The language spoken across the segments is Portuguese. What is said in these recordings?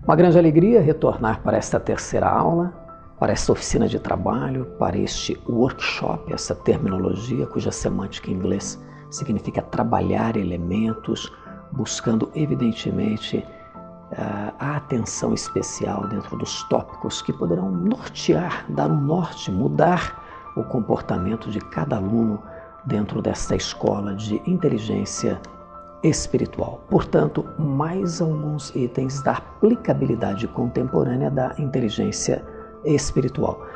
Uma grande alegria retornar para esta terceira aula, para esta oficina de trabalho, para este workshop, essa terminologia cuja semântica em inglês significa trabalhar elementos, buscando evidentemente a atenção especial dentro dos tópicos que poderão nortear, dar um norte, mudar o comportamento de cada aluno dentro desta escola de inteligência espiritual. Portanto, mais alguns itens da aplicabilidade contemporânea da inteligência espiritual.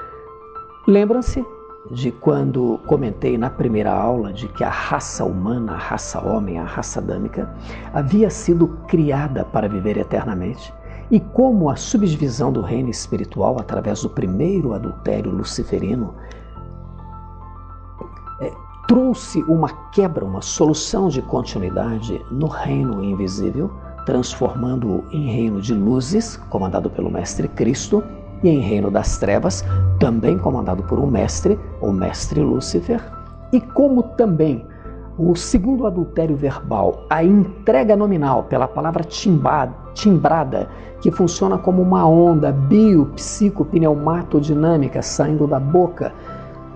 Lembram-se de quando comentei na primeira aula de que a raça humana, a raça homem, a raça adâmica, havia sido criada para viver eternamente e como a subdivisão do reino espiritual através do primeiro adultério luciferino trouxe uma quebra, uma solução de continuidade no reino invisível, transformando-o em reino de luzes, comandado pelo Mestre Cristo, e em reino das trevas, também comandado por um mestre, o Mestre Lúcifer, e como também o segundo adultério verbal, a entrega nominal pela palavra timbrada, que funciona como uma onda bio-psico-pneumatodinâmica saindo da boca,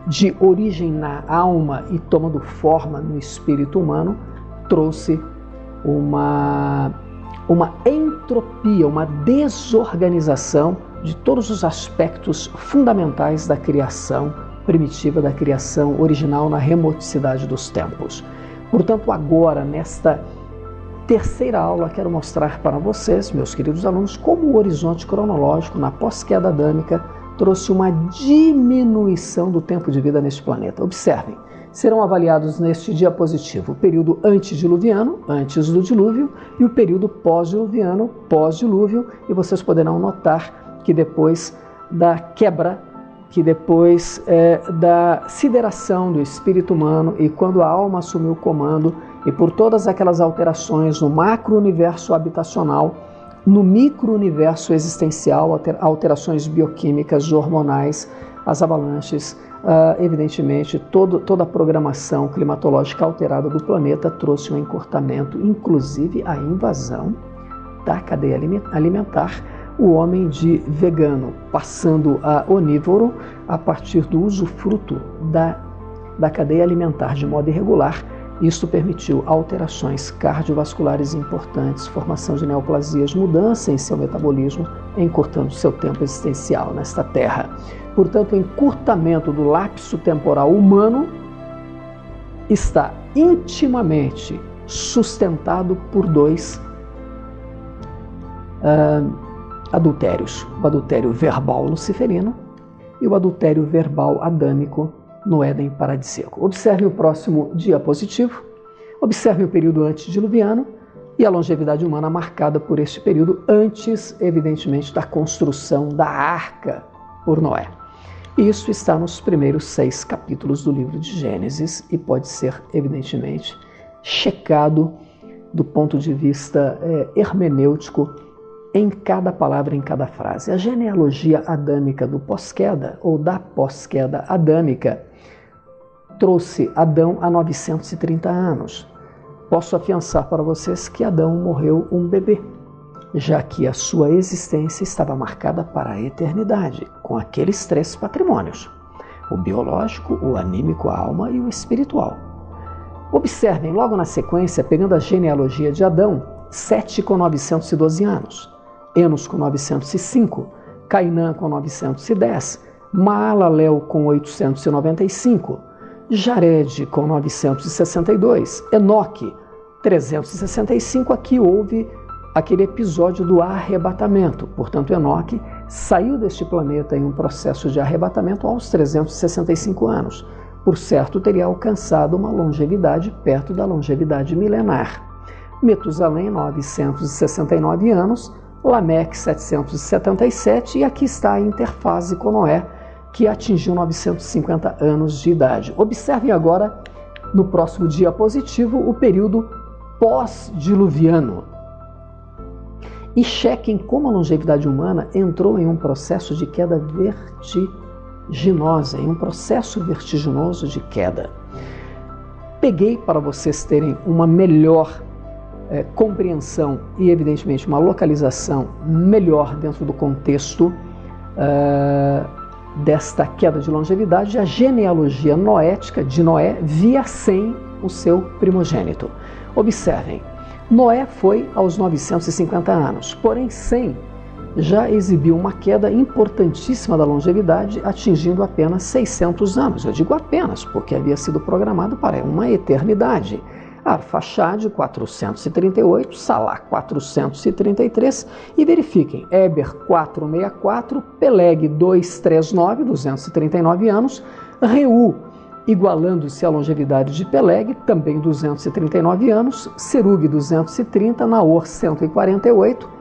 de origem na alma e tomando forma no espírito humano, trouxe uma entropia, uma desorganização de todos os aspectos fundamentais da criação primitiva, da criação original na remoticidade dos tempos. Portanto, agora, nesta terceira aula, quero mostrar para vocês, meus queridos alunos, como o horizonte cronológico na pós-queda adâmica trouxe uma diminuição do tempo de vida neste planeta. Observem, serão avaliados neste diapositivo o período antediluviano, antes do dilúvio, e o período pós-diluviano, pós-dilúvio, e vocês poderão notar que depois da quebra, que depois da sideração do espírito humano e quando a alma assumiu o comando e por todas aquelas alterações no macro-universo habitacional, no micro-universo existencial, alterações bioquímicas, hormonais, as avalanches, evidentemente, toda a programação climatológica alterada do planeta trouxe um encurtamento, inclusive a invasão da cadeia alimentar, o homem de vegano passando a onívoro a partir do usufruto da cadeia alimentar de modo irregular. Isto permitiu alterações cardiovasculares importantes, formação de neoplasias, mudança em seu metabolismo, encurtando seu tempo existencial nesta Terra. Portanto, o encurtamento do lapso temporal humano está intimamente sustentado por dois adultérios. O adultério verbal luciferino e o adultério verbal adâmico no Éden paradisíaco. Observe o próximo diapositivo, observe o período antediluviano e a longevidade humana marcada por este período antes, evidentemente, da construção da arca por Noé. Isso está nos primeiros 6 capítulos do livro de Gênesis e pode ser, evidentemente, checado do ponto de vista hermenêutico em cada palavra, em cada frase. A genealogia adâmica do pós-queda ou da pós-queda adâmica trouxe Adão a 930 anos. Posso afiançar para vocês que Adão morreu um bebê, já que a sua existência estava marcada para a eternidade, com aqueles 3 patrimônios: o biológico, o anímico, a alma e o espiritual. Observem, logo na sequência, pegando a genealogia de Adão, Sete com 912 anos, Enos com 905, Cainã com 910, Maalalel com 895, Jared com 962, Enoque 365. Aqui houve aquele episódio do arrebatamento. Portanto, Enoque saiu deste planeta em um processo de arrebatamento aos 365 anos. Por certo, teria alcançado uma longevidade perto da longevidade milenar. Metusalém, 969 anos, Lameque, 777, e aqui está a interfase com Noé, que atingiu 950 anos de idade. Observem agora, no próximo diapositivo, o período pós-diluviano. E chequem como a longevidade humana entrou em um processo de queda vertiginosa, em um processo vertiginoso de queda. Peguei para vocês terem uma melhor compreensão e, evidentemente, uma localização melhor dentro do contexto desta queda de longevidade, a genealogia noética de Noé via Sem, o seu primogênito. Observem, Noé foi aos 950 anos, porém Sem já exibiu uma queda importantíssima da longevidade, atingindo apenas 600 anos. Eu digo apenas, porque havia sido programado para uma eternidade. Arfaxade, 438, Salá, 433, e verifiquem, Éber, 464, Peleg, 239, 239 anos, Reu, igualando-se à longevidade de Peleg, também 239 anos, Serug, 230, Naor, 148,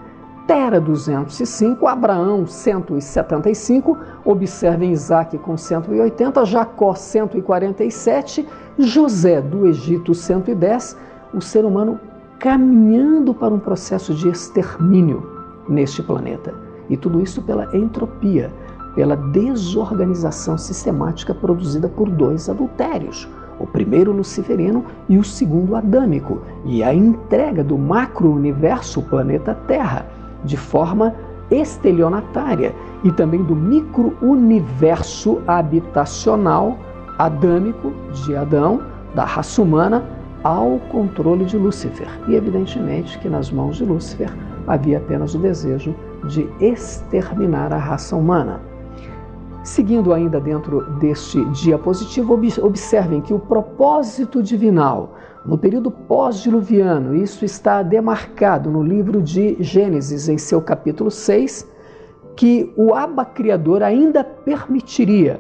Tera, 205, Abraão, 175, observem Isaac com 180, Jacó, 147, José do Egito, 110, o ser humano caminhando para um processo de extermínio neste planeta. E tudo isso pela entropia, pela desorganização sistemática produzida por dois adultérios, o primeiro luciferino e o segundo adâmico, e a entrega do macro-universo, o planeta Terra, de forma estelionatária, e também do micro-universo habitacional adâmico de Adão, da raça humana, ao controle de Lúcifer. E evidentemente que nas mãos de Lúcifer havia apenas o desejo de exterminar a raça humana. Seguindo ainda dentro deste diapositivo, observem que o propósito divinal no período pós-diluviano, isso está demarcado no livro de Gênesis, em seu capítulo 6, que o Abba Criador ainda permitiria,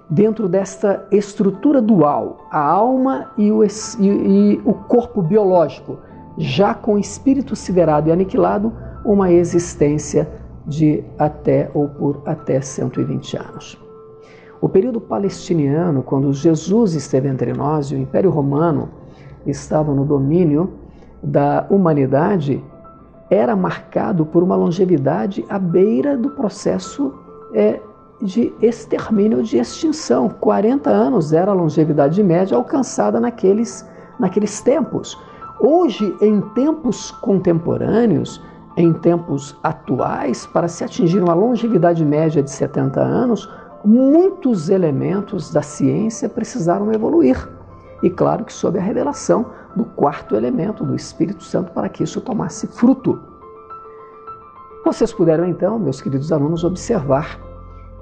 dentro desta estrutura dual, a alma e o corpo biológico, já com o espírito siderado e aniquilado, uma existência de por até 120 anos. O período palestiniano, quando Jesus esteve entre nós e o Império Romano estava no domínio da humanidade, era marcado por uma longevidade à beira do processo de extermínio, de extinção. 40 anos era a longevidade média alcançada naqueles tempos. Hoje, em tempos contemporâneos, em tempos atuais, para se atingir uma longevidade média de 70 anos, muitos elementos da ciência precisaram evoluir. E claro que sob a revelação do quarto elemento, do Espírito Santo, para que isso tomasse fruto. Vocês puderam então, meus queridos alunos, observar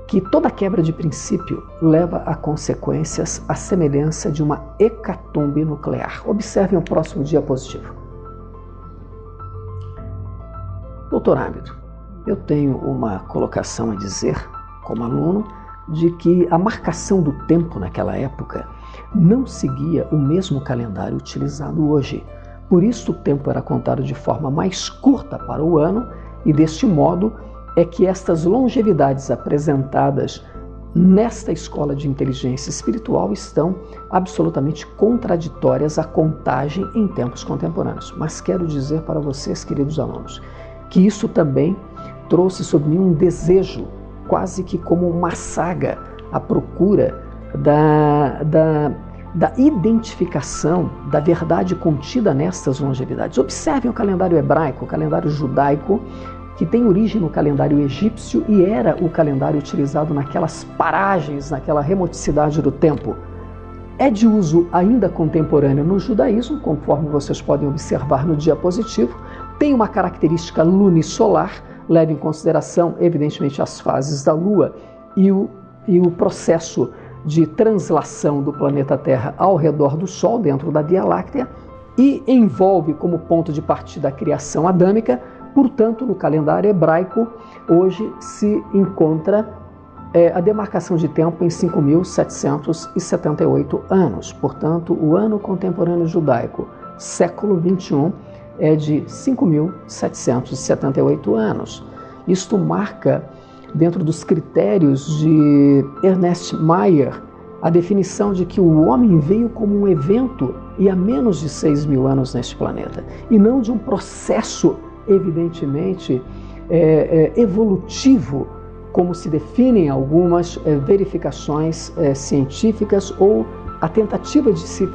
que toda quebra de princípio leva a consequências à semelhança de uma hecatombe nuclear. Observem o próximo diapositivo. Doutor Ámido, eu tenho uma colocação a dizer, como aluno, de que a marcação do tempo naquela época não seguia o mesmo calendário utilizado hoje. Por isso o tempo era contado de forma mais curta para o ano, e deste modo é que estas longevidades apresentadas nesta escola de inteligência espiritual estão absolutamente contraditórias à contagem em tempos contemporâneos. Mas quero dizer para vocês, queridos alunos, que isso também trouxe sobre mim um desejo, quase que como uma saga, à procura da identificação da verdade contida nestas longevidades. Observem o calendário hebraico, o calendário judaico, que tem origem no calendário egípcio e era o calendário utilizado naquelas paragens, naquela remoticidade do tempo. É de uso ainda contemporâneo no judaísmo, conforme vocês podem observar no diapositivo. Tem uma característica lunisolar, leva em consideração, evidentemente, as fases da Lua e o processo de translação do planeta Terra ao redor do Sol, dentro da Via Láctea, e envolve como ponto de partida a criação adâmica. Portanto, no calendário hebraico, hoje se encontra a demarcação de tempo em 5.778 anos. Portanto, o ano contemporâneo judaico, século XXI, é de 5.778 anos. Isto marca, dentro dos critérios de Ernest Mayr, a definição de que o homem veio como um evento e há menos de 6.000 anos neste planeta, e não de um processo, evidentemente, evolutivo, como se definem algumas verificações científicas ou a tentativa de se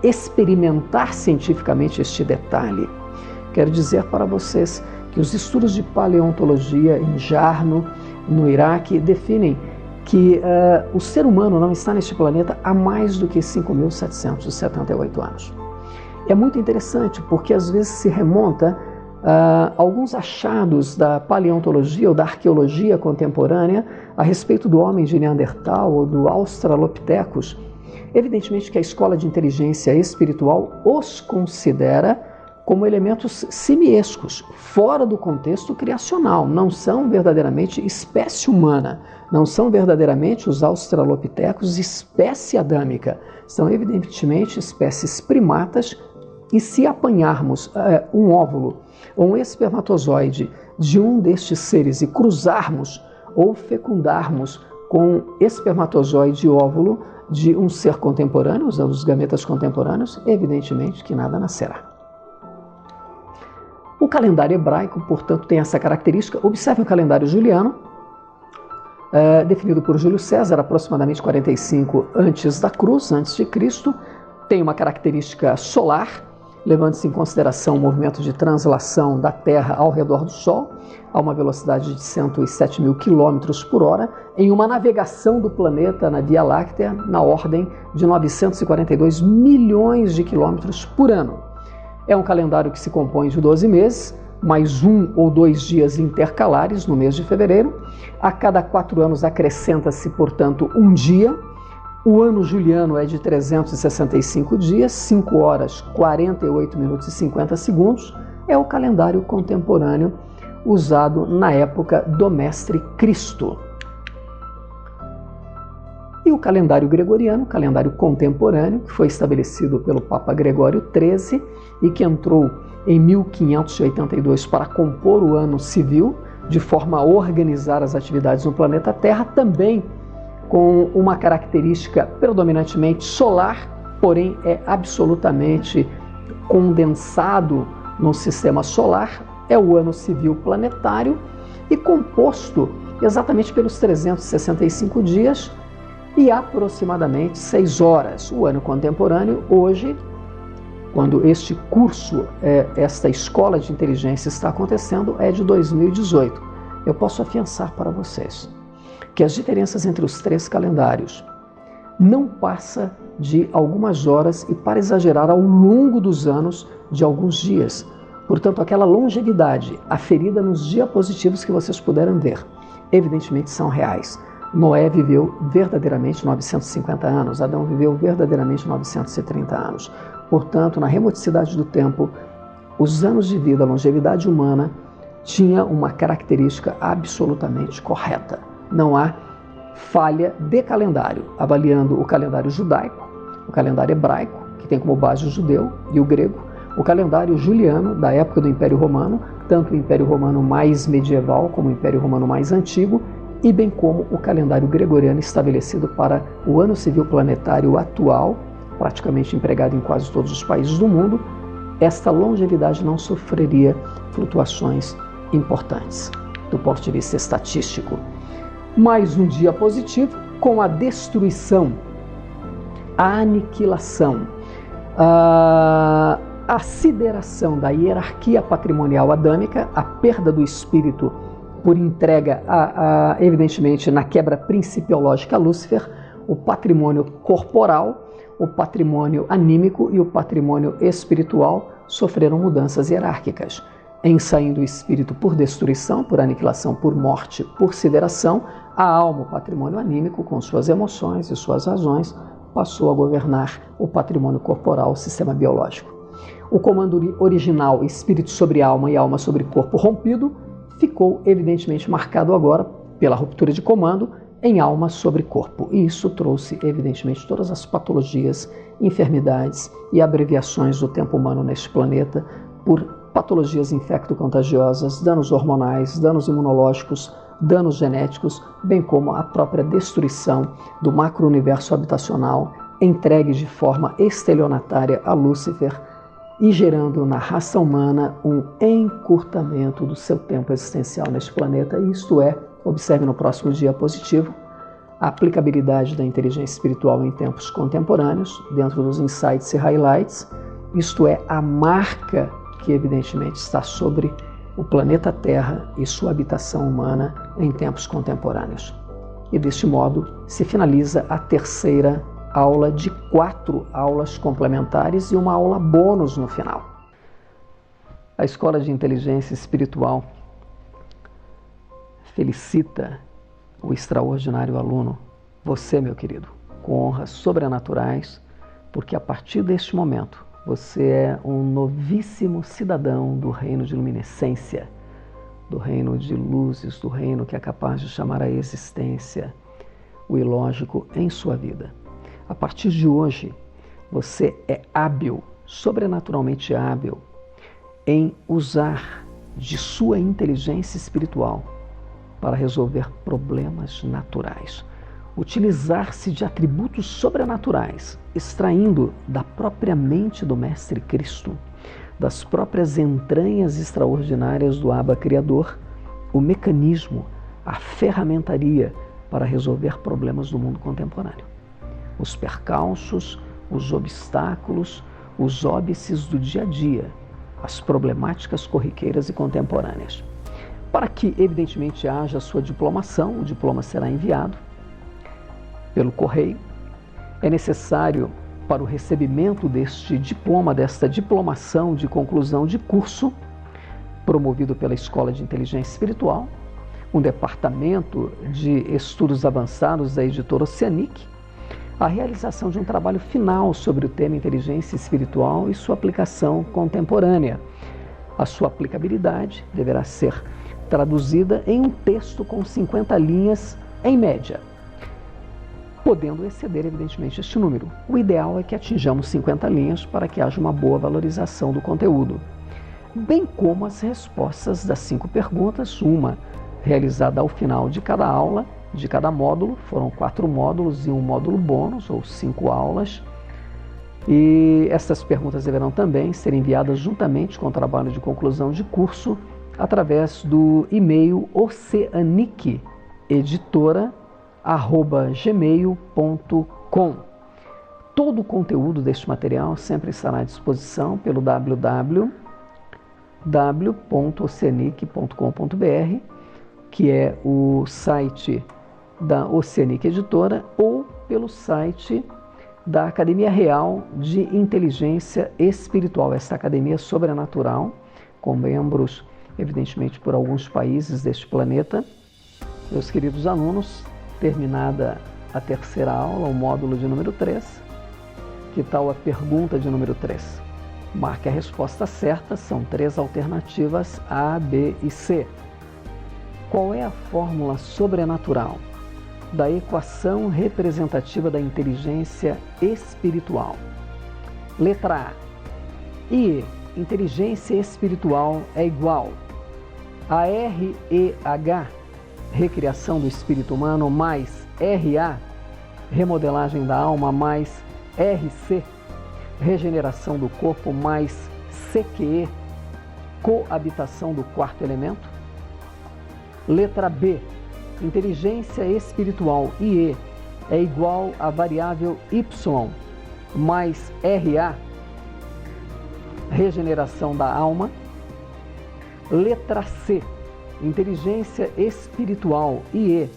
experimentar cientificamente este detalhe. Quero dizer para vocês que os estudos de paleontologia em Jarno, no Iraque, definem que o ser humano não está neste planeta há mais do que 5.778 anos. É muito interessante porque às vezes se remonta alguns achados da paleontologia ou da arqueologia contemporânea a respeito do homem de Neandertal ou do Australopithecus. Evidentemente que a escola de inteligência espiritual os considera como elementos simiescos, fora do contexto criacional, não são verdadeiramente espécie humana, não são verdadeiramente os australopitecos espécie adâmica, são evidentemente espécies primatas, e se apanharmos um óvulo ou um espermatozoide de um destes seres e cruzarmos ou fecundarmos com espermatozoide e óvulo de um ser contemporâneo, usando os gametas contemporâneos, evidentemente que nada nascerá. O calendário hebraico, portanto, tem essa característica. Observe o calendário juliano, definido por Júlio César, aproximadamente 45 antes da cruz, antes de Cristo. Tem uma característica solar, levando-se em consideração o movimento de translação da Terra ao redor do Sol, a uma velocidade de 107 mil quilômetros por hora, em uma navegação do planeta na Via Láctea na ordem de 942 milhões de quilômetros por ano. É um calendário que se compõe de 12 meses, mais 1 ou 2 dias intercalares no mês de fevereiro. A cada 4 anos acrescenta-se, portanto, um dia. O ano juliano é de 365 dias, 5 horas, 48 minutos e 50 segundos. É o calendário contemporâneo usado na época do Mestre Cristo. E o calendário gregoriano, calendário contemporâneo, que foi estabelecido pelo Papa Gregório XIII e que entrou em 1582 para compor o ano civil, de forma a organizar as atividades no planeta Terra, também com uma característica predominantemente solar, porém é absolutamente condensado no sistema solar, é o ano civil planetário e composto exatamente pelos 365 dias e aproximadamente 6 horas. O ano contemporâneo, hoje, quando este curso, esta escola de inteligência está acontecendo, é de 2018. Eu posso afiançar para vocês que as diferenças entre os 3 calendários não passa de algumas horas e, para exagerar, ao longo dos anos, de alguns dias. Portanto, aquela longevidade aferida nos diapositivos que vocês puderam ver, evidentemente são reais. Noé viveu verdadeiramente 950 anos, Adão viveu verdadeiramente 930 anos. Portanto, na remoticidade do tempo, os anos de vida, a longevidade humana, tinha uma característica absolutamente correta. Não há falha de calendário, avaliando o calendário judaico, o calendário hebraico, que tem como base o judeu e o grego, o calendário juliano, da época do Império Romano, tanto o Império Romano mais medieval como o Império Romano mais antigo, e bem como o calendário gregoriano estabelecido para o ano civil planetário atual, praticamente empregado em quase todos os países do mundo. Esta longevidade não sofreria flutuações importantes do ponto de vista estatístico. Mais um dia positivo com a destruição, a aniquilação, a sideração da hierarquia patrimonial adâmica, a perda do espírito por entrega, evidentemente, na quebra principiológica a Lúcifer, o patrimônio corporal, o patrimônio anímico e o patrimônio espiritual sofreram mudanças hierárquicas. Em saindo o espírito por destruição, por aniquilação, por morte, por sideração, a alma, o patrimônio anímico, com suas emoções e suas razões, passou a governar o patrimônio corporal, o sistema biológico. O comando original, espírito sobre alma e alma sobre corpo rompido, ficou evidentemente marcado agora pela ruptura de comando em alma sobre corpo. E isso trouxe evidentemente todas as patologias, enfermidades e abreviações do tempo humano neste planeta por patologias infecto-contagiosas, danos hormonais, danos imunológicos, danos genéticos, bem como a própria destruição do macro-universo habitacional entregue de forma estelionatária a Lúcifer, e gerando na raça humana um encurtamento do seu tempo existencial neste planeta. Isto é, observe no próximo diapositivo, a aplicabilidade da inteligência espiritual em tempos contemporâneos, dentro dos insights e highlights. Isto é, a marca que evidentemente está sobre o planeta Terra e sua habitação humana em tempos contemporâneos. E deste modo se finaliza a terceira aula de 4 aulas complementares e uma aula bônus no final. A Escola de Inteligência Espiritual felicita o extraordinário aluno, você, meu querido, com honras sobrenaturais, porque a partir deste momento você é um novíssimo cidadão do reino de luminescência, do reino de luzes, do reino que é capaz de chamar à existência o ilógico em sua vida. A partir de hoje, você é hábil, sobrenaturalmente hábil, em usar de sua inteligência espiritual para resolver problemas naturais. Utilizar-se de atributos sobrenaturais, extraindo da própria mente do Mestre Cristo, das próprias entranhas extraordinárias do Abba Criador, o mecanismo, a ferramentaria para resolver problemas do mundo contemporâneo. Os percalços, os obstáculos, os óbices do dia a dia, as problemáticas corriqueiras e contemporâneas. Para que, evidentemente, haja sua diplomação, o diploma será enviado pelo correio. É necessário, para o recebimento deste diploma, desta diplomação de conclusão de curso, promovido pela Escola de Inteligência Espiritual, um departamento de estudos avançados da editora Oceanic, a realização de um trabalho final sobre o tema inteligência espiritual e sua aplicação contemporânea. A sua aplicabilidade deverá ser traduzida em um texto com 50 linhas em média, podendo exceder, evidentemente, este número. O ideal é que atinjamos 50 linhas para que haja uma boa valorização do conteúdo, bem como as respostas das 5 perguntas, uma realizada ao final de cada aula, de cada módulo. Foram 4 módulos e um módulo bônus, ou 5 aulas. E essas perguntas deverão também ser enviadas juntamente com o trabalho de conclusão de curso através do e-mail oceanic.editora@gmail.com. Todo o conteúdo deste material sempre estará à disposição pelo www.oceanic.com.br, que é o site da Oceanic Editora, ou pelo site da Academia Real de Inteligência Espiritual, esta academia sobrenatural, com membros, evidentemente, por alguns países deste planeta. Meus queridos alunos, terminada a terceira aula, o módulo de número 3, que tal a pergunta de número 3? Marque a resposta certa, são 3 alternativas A, B e C. Qual é a fórmula sobrenatural da equação representativa da inteligência espiritual? Letra A. I, inteligência espiritual, é igual a REH, recriação do espírito humano, mais RA, remodelagem da alma, mais RC, regeneração do corpo, mais CQE, coabitação do quarto elemento. Letra B, inteligência espiritual, IE, é igual a variável Y, mais RA, regeneração da alma. Letra C, inteligência espiritual, IE,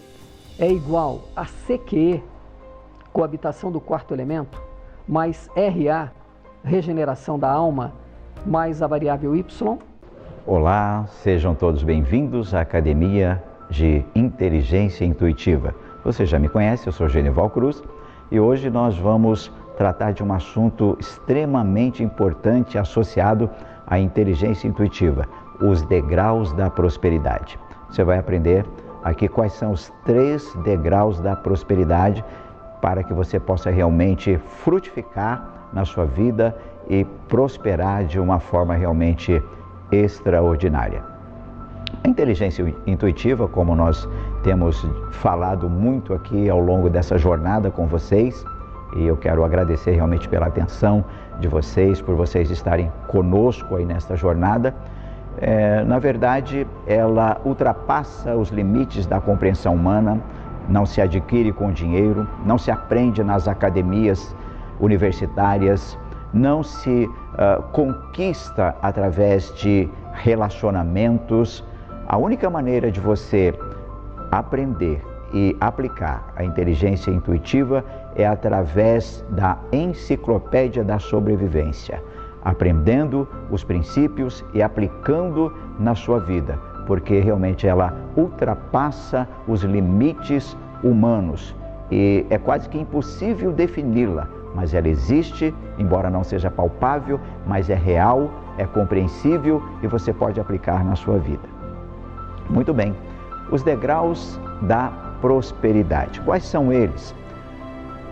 é igual a CQE, coabitação do quarto elemento, mais RA, regeneração da alma, mais a variável Y. Olá, sejam todos bem-vindos à Academia de Inteligência Intuitiva. Você já me conhece, eu sou Genival Cruz e hoje nós vamos tratar de um assunto extremamente importante associado à inteligência intuitiva, os degraus da prosperidade. Você vai aprender aqui quais são os 3 degraus da prosperidade para que você possa realmente frutificar na sua vida e prosperar de uma forma realmente extraordinária. A inteligência intuitiva, como nós temos falado muito aqui ao longo dessa jornada com vocês, e eu quero agradecer realmente pela atenção de vocês, por vocês estarem conosco aí nesta jornada. Na verdade, ela ultrapassa os limites da compreensão humana, não se adquire com dinheiro, não se aprende nas academias universitárias, não se conquista através de relacionamentos. A única maneira de você aprender e aplicar a inteligência intuitiva é através da enciclopédia da sobrevivência, aprendendo os princípios e aplicando na sua vida, porque realmente ela ultrapassa os limites humanos e é quase que impossível defini-la, mas ela existe, embora não seja palpável, mas é real, é compreensível e você pode aplicar na sua vida. Muito bem, os degraus da prosperidade. Quais são eles?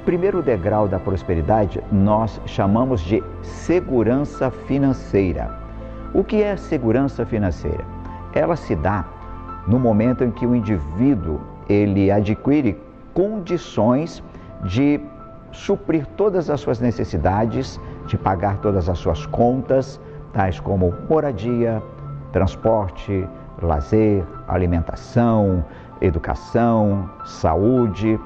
Primeiro degrau da prosperidade nós chamamos de segurança financeira. O que é segurança financeira? Ela se dá no momento em que o indivíduo ele adquire condições de suprir todas as suas necessidades, de pagar todas as suas contas, tais como moradia, transporte, lazer, alimentação, educação, saúde.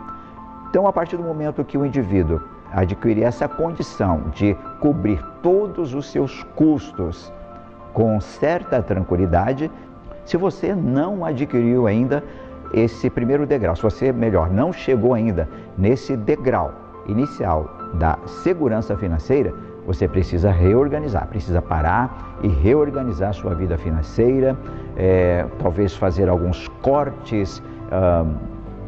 Então, a partir do momento que o indivíduo adquire essa condição de cobrir todos os seus custos com certa tranquilidade, se você não adquiriu ainda esse primeiro degrau, se você, melhor, não chegou ainda nesse degrau inicial da segurança financeira, você precisa reorganizar, precisa parar e reorganizar a sua vida financeira, talvez fazer alguns cortes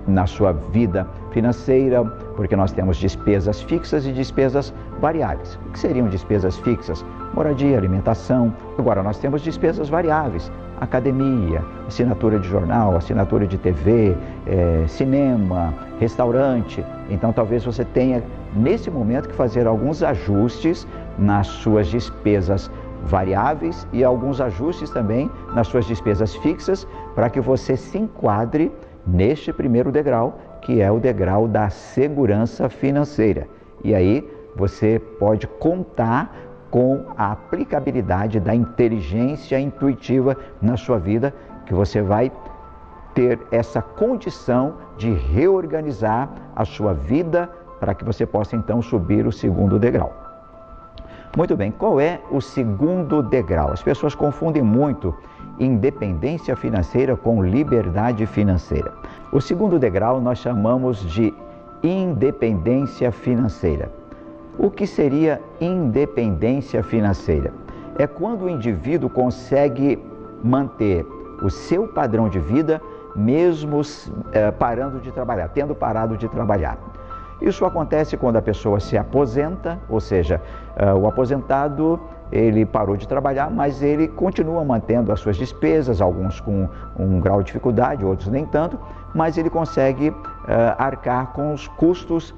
na sua vida financeira, porque nós temos despesas fixas e despesas variáveis. O que seriam despesas fixas? Moradia, alimentação. Agora, nós temos despesas variáveis, academia, assinatura de jornal, assinatura de TV, cinema, restaurante. Então, talvez você tenha, nesse momento, que fazer alguns ajustes nas suas despesas variáveis e alguns ajustes também nas suas despesas fixas para que você se enquadre neste primeiro degrau, que é o degrau da segurança financeira. E aí você pode contar com a aplicabilidade da inteligência intuitiva na sua vida, que você vai ter essa condição de reorganizar a sua vida para que você possa então subir o segundo degrau. Muito bem, qual é o segundo degrau? As pessoas confundem muito independência financeira com liberdade financeira. O segundo degrau nós chamamos de independência financeira. O que seria independência financeira? É quando o indivíduo consegue manter o seu padrão de vida mesmo parando de trabalhar, tendo parado de trabalhar. Isso acontece quando a pessoa se aposenta, ou seja, o aposentado ele parou de trabalhar, mas ele continua mantendo as suas despesas, alguns com um grau de dificuldade, outros nem tanto, mas ele consegue arcar com os custos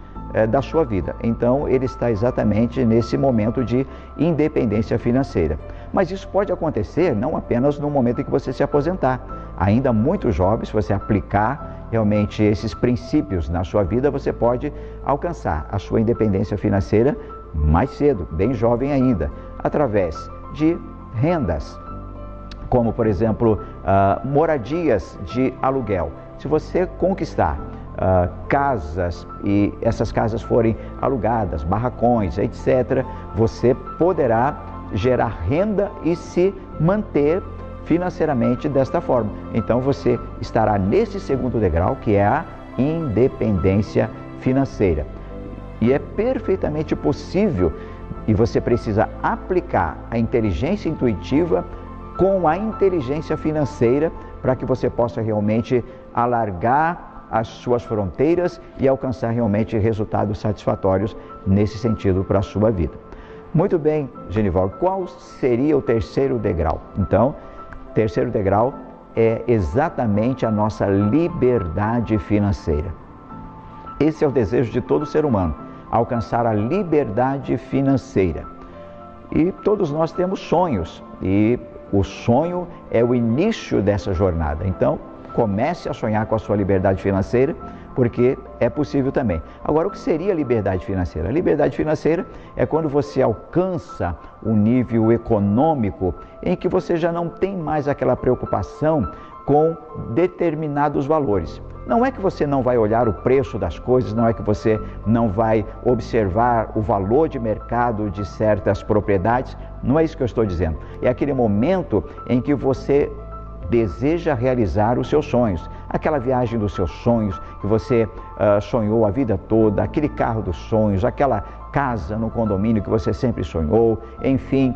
da sua vida. Então, ele está exatamente nesse momento de independência financeira. Mas isso pode acontecer não apenas no momento em que você se aposentar. Ainda muito jovem, se você aplicar realmente esses princípios na sua vida, você pode alcançar a sua independência financeira mais cedo, bem jovem ainda, através de rendas, como, por exemplo, moradias de aluguel. Se você conquistar casas e essas casas forem alugadas, barracões, etc., você poderá gerar renda e se manter financeiramente desta forma. Então você estará nesse segundo degrau, que é a independência financeira. E é perfeitamente possível, e você precisa aplicar a inteligência intuitiva com a inteligência financeira para que você possa realmente alargar as suas fronteiras e alcançar realmente resultados satisfatórios nesse sentido para a sua vida. Muito bem, Genivaldo, qual seria o terceiro degrau? Então, o terceiro degrau é exatamente a nossa liberdade financeira. Esse é o desejo de todo ser humano, alcançar a liberdade financeira. E todos nós temos sonhos, e o sonho é o início dessa jornada. Então, comece a sonhar com a sua liberdade financeira, porque é possível também. Agora, o que seria liberdade financeira? A liberdade financeira é quando você alcança um nível econômico em que você já não tem mais aquela preocupação com determinados valores. Não é que você não vai olhar o preço das coisas, não é que você não vai observar o valor de mercado de certas propriedades, não é isso que eu estou dizendo. É aquele momento em que você deseja realizar os seus sonhos, aquela viagem dos seus sonhos que você sonhou a vida toda, aquele carro dos sonhos, aquela casa no condomínio que você sempre sonhou, enfim,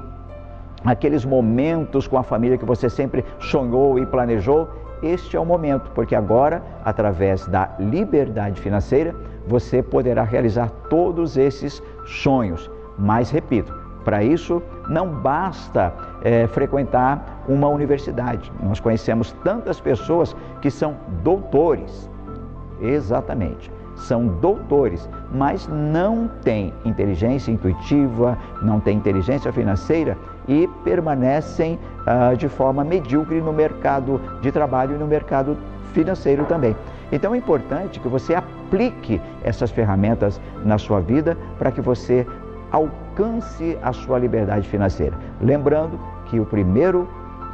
aqueles momentos com a família que você sempre sonhou e planejou. Este é o momento, porque agora, através da liberdade financeira, você poderá realizar todos esses sonhos. Mas, repito, para isso não basta frequentar uma universidade. Nós conhecemos tantas pessoas que são doutores, exatamente, são doutores, mas não têm inteligência intuitiva, não têm inteligência financeira e permanecem de forma medíocre no mercado de trabalho e no mercado financeiro também. Então é importante que você aplique essas ferramentas na sua vida para que você alcance a sua liberdade financeira. Lembrando que o primeiro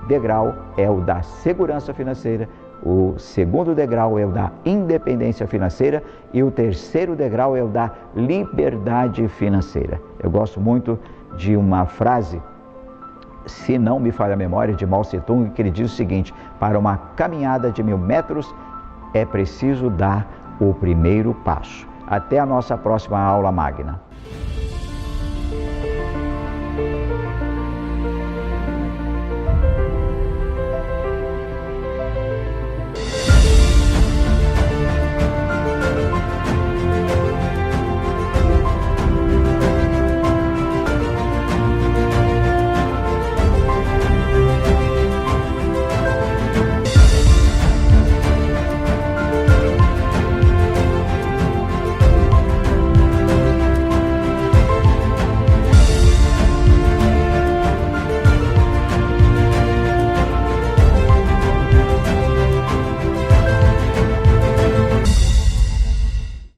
degrau é o da segurança financeira, o segundo degrau é o da independência financeira e o terceiro degrau é o da liberdade financeira. Eu gosto muito de uma frase, se não me falha a memória, de Mao Tse-tung, que ele diz o seguinte: para uma caminhada de 1000 metros é preciso dar o primeiro passo. Até a nossa próxima aula magna.